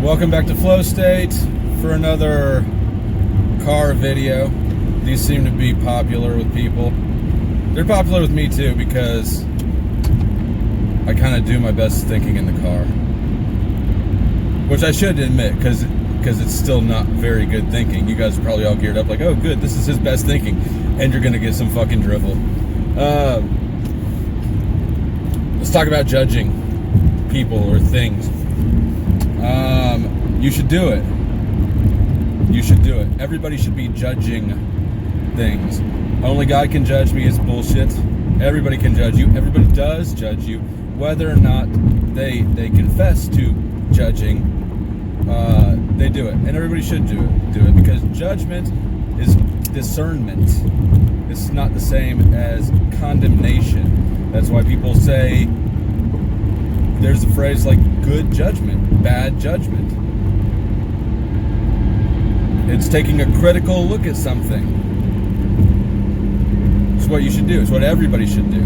Welcome back to Flow State for another car video. These seem to be popular with people. They're popular with me too because I kind of do my best thinking in the car, which I should admit because it's still not very good thinking. You guys are probably all geared up like, oh good, this is his best thinking, and you're gonna get some fucking drivel. Let's talk about judging people or things. You should do it. You should do it. Everybody should be judging things. Only God can judge me is bullshit. Everybody can judge you. Everybody does judge you. Whether or not they confess to judging, they do it. And everybody should do it because judgment is discernment. It's not the same as condemnation. That's why people say there's a phrase like good judgment, bad judgment. It's taking a critical look at something. It's what you should do. It's what everybody should do.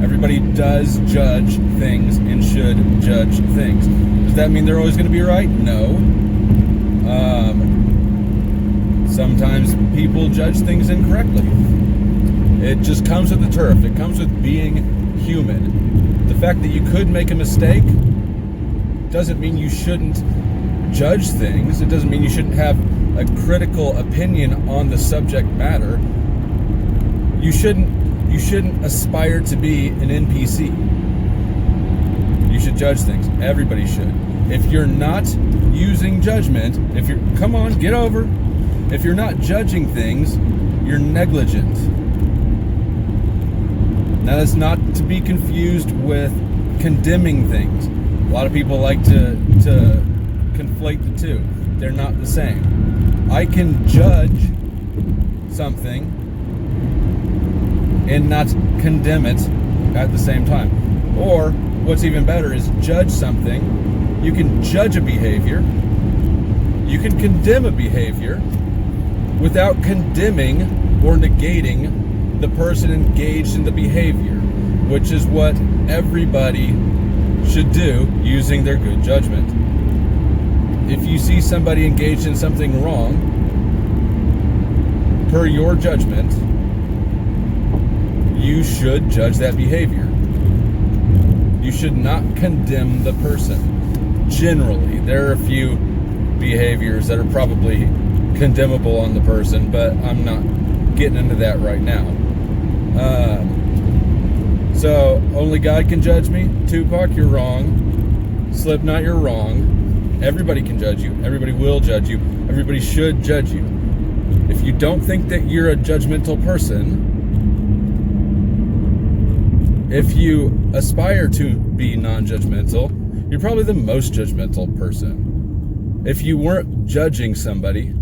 Everybody does judge things and should judge things. Does that mean they're always going to be right? No. Sometimes people judge things incorrectly. It just comes with the turf. It comes with being human. The fact that you could make a mistake doesn't mean you shouldn't judge things. It doesn't mean you shouldn't have a critical opinion on the subject matter. You shouldn't aspire to be an NPC. You should judge things. Everybody should. If you're not using judgment, come on, get over. If you're not judging things, you're negligent. Now that's not to be confused with condemning things. A lot of people like to conflate the two. They're not the same. I can judge something and not condemn it at the same time. Or, what's even better is judge something. You can judge a behavior. You can condemn a behavior without condemning or negating the person engaged in the behavior, which is what everybody should do using their good judgment. If you see somebody engaged in something wrong, per your judgment, you should judge that behavior. You should not condemn the person. Generally, there are a few behaviors that are probably condemnable on the person, but I'm not getting into that right now. So, only God can judge me. Tupac, you're wrong. Slipknot, you're wrong. Everybody can judge you. Everybody will judge you. Everybody should judge you. If you don't think that you're a judgmental person, if you aspire to be non-judgmental, you're probably the most judgmental person. If you weren't judging somebody,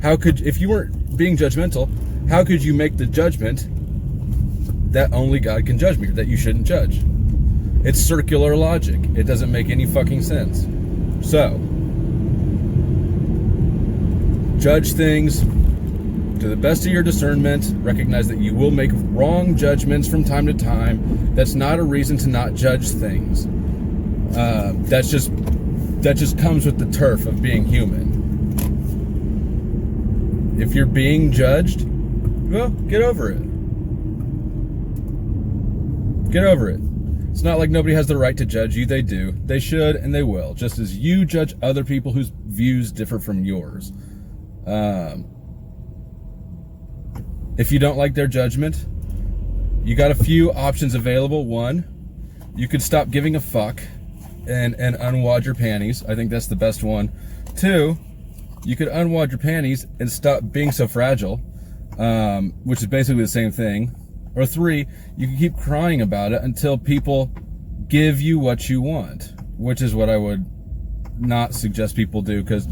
if you weren't being judgmental, how could you make the judgment that only God can judge me, or that you shouldn't judge? It's circular logic. It doesn't make any fucking sense. So, judge things to the best of your discernment. Recognize that you will make wrong judgments from time to time. That's not a reason to not judge things. That just comes with the turf of being human. If you're being judged, well, get over it. Get over it. It's not like nobody has the right to judge you. They do. They should, and they will. Just as you judge other people whose views differ from yours. If you don't like their judgment, you got a few options available. One, you could stop giving a fuck and unwad your panties. I think that's the best one. Two, you could unwad your panties and stop being so fragile, which is basically the same thing. Or three, you can keep crying about it until people give you what you want, which is what I would not suggest people do, because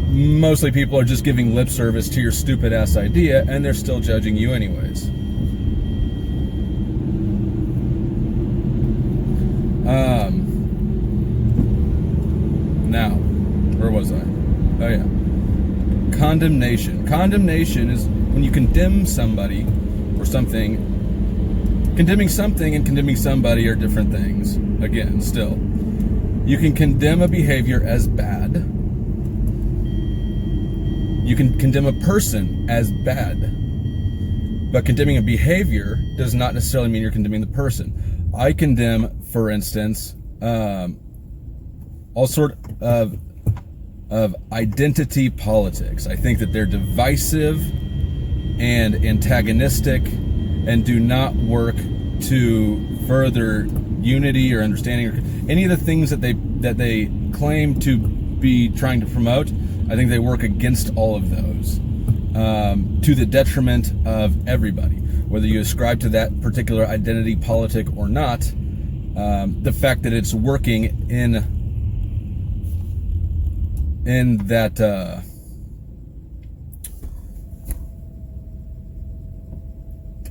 mostly people are just giving lip service to your stupid ass idea and they're still judging you anyways. Now, where was I? Oh yeah. Condemnation. Condemnation is when you condemn somebody or something. Condemning something and condemning somebody are different things. Again, still. You can condemn a behavior as bad. You can condemn a person as bad. But condemning a behavior does not necessarily mean you're condemning the person. I condemn, for instance, all sort of identity politics. I think that they're divisive and antagonistic and do not work to further unity or understanding or any of the things that they claim to be trying to promote. I think they work against all of those, to the detriment of everybody, whether you ascribe to that particular identity politic or not. The fact that it's working in that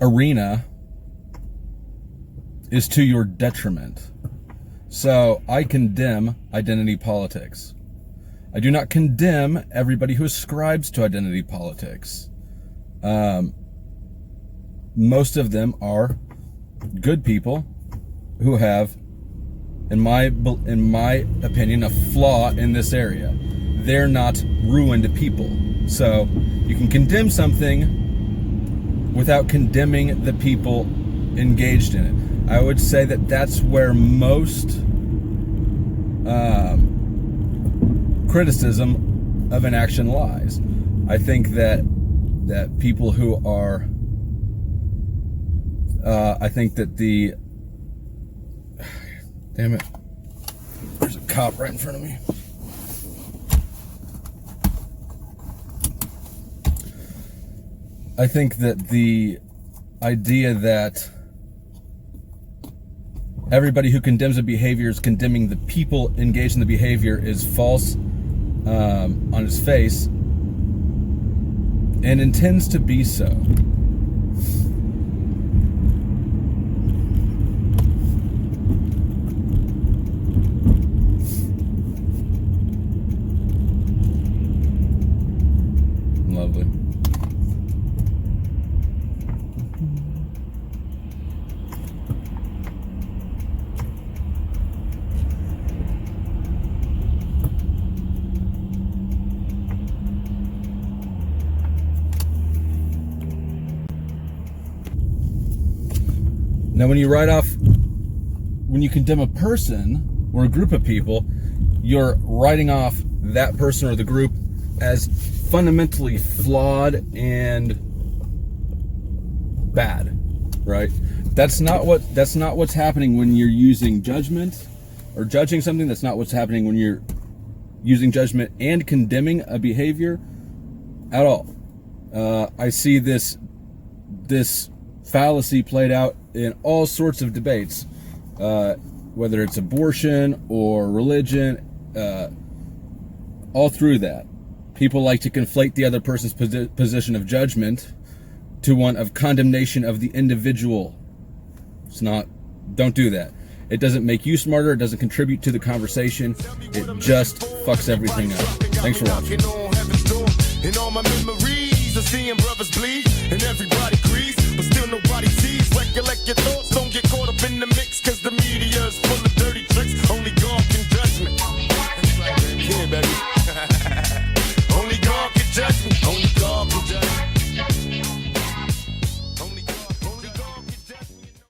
arena is to your detriment. So I condemn identity politics. I do not condemn everybody who ascribes to identity politics. Most of them are good people who have, in my opinion, a flaw in this area. They're not ruined people. So you can condemn something without condemning the people engaged in it. I would say that that's where most criticism of an action lies. I think that people who are, I think that damn it, there's a cop right in front of me. I think that the idea that everybody who condemns a behavior is condemning the people engaged in the behavior is false on its face and intends to be so. Lovely. Now, when you condemn a person or a group of people, you're writing off that person or the group as fundamentally flawed and bad, right? That's not what's happening when you're using judgment or judging something. That's not what's happening when you're using judgment and condemning a behavior at all. I see this fallacy played out in all sorts of debates, whether it's abortion or religion, all through that. People like to conflate the other person's position of judgment to one of condemnation of the individual. Don't do that. It doesn't make you smarter. It doesn't contribute to the conversation. It just fucks everything up. Thanks for watching. In all my memories of seeing brothers bleed, and everybody agrees, but still nobody sees. Recollect your thoughts, don't get caught